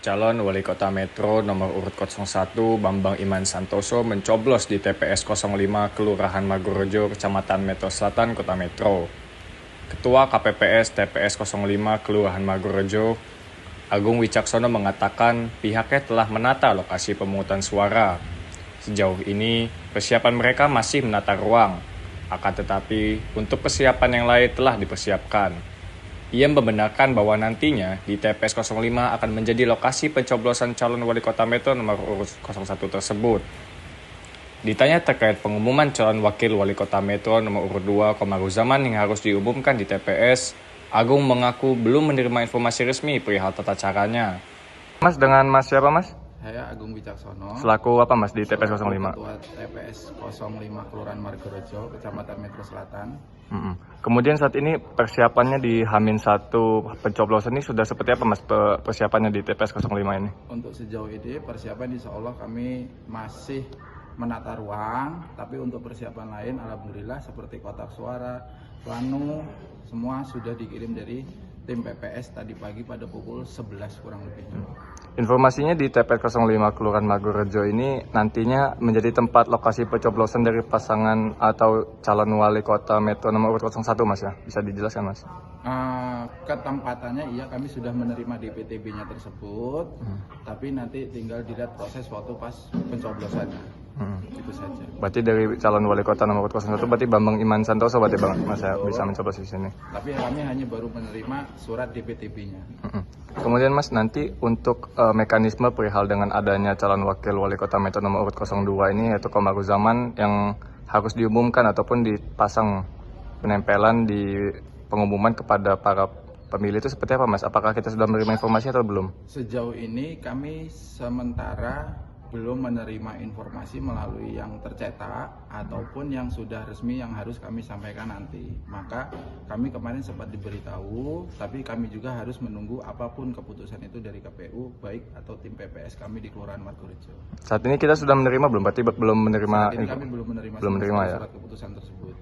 Calon Wali Kota Metro nomor urut 01 Bambang Iman Santoso mencoblos di TPS 05 Kelurahan Magorejo, Kecamatan Metro Selatan, Kota Metro. Ketua KPPS TPS 05 Kelurahan Magorejo, Agung Wicaksono mengatakan pihaknya telah menata lokasi pemungutan suara. Sejauh ini, persiapan mereka masih menata ruang. Akan tetapi, untuk persiapan yang lain telah dipersiapkan. Ia membenarkan bahwa nantinya di TPS 05 akan menjadi lokasi pencoblosan calon wali kota Metro nomor urut 01 tersebut. Ditanya terkait pengumuman calon wakil wali kota Metro nomor urut 2 Komaruzaman yang harus diumumkan di TPS, Agung mengaku belum menerima informasi resmi perihal tata caranya. Mas, dengan Mas siapa, Mas? Saya Agung Wicaksono. Selaku apa, Mas, di TPS 05? Ketua TPS 05 Kelurahan Magorejo, Kecamatan Metro Selatan. Kemudian saat ini persiapannya di H-1 pencoblosan ini sudah seperti apa, Mas, persiapannya di TPS 05 ini? Untuk sejauh ini persiapan insya Allah kami masih menata ruang, tapi untuk persiapan lain alhamdulillah seperti kotak suara, planu, semua sudah dikirim dari tim PPS tadi pagi pada pukul 11 kurang lebih. Informasinya di TPS 05 Kelurahan Magorejo ini nantinya menjadi tempat lokasi pencoblosan dari pasangan atau calon wali kota Metro nomor urut 01, Mas, ya? Bisa dijelaskan, Mas? Ketempatannya iya, kami sudah menerima DPTB-nya tersebut, tapi nanti tinggal dilihat proses waktu pas pencoblosannya. Itu saja. Berarti dari calon wali kota nomor urut 01 berarti Bambang Iman Santoso berarti, Bang, Mas, ya, bisa mencoblos di sini. Tapi kami hanya baru menerima surat DPTB-nya. Kemudian, Mas, nanti untuk mekanisme perihal dengan adanya calon wakil wali kota Metro nomor urut 02 ini yaitu Komaruzaman yang harus diumumkan ataupun dipasang penempelan di pengumuman kepada para pemilih itu seperti apa, Mas? Apakah kita sudah menerima informasi atau belum? Sejauh ini kami sementara belum menerima informasi melalui yang tercetak ataupun yang sudah resmi yang harus kami sampaikan nanti. Maka kami kemarin sempat diberitahu, tapi kami juga harus menunggu apapun keputusan itu dari KPU baik atau tim PPS kami di Kelurahan Magorejo. Saat ini kita sudah menerima belum? Berarti belum menerima. Saat ini kami belum menerima ya? surat keputusan tersebut.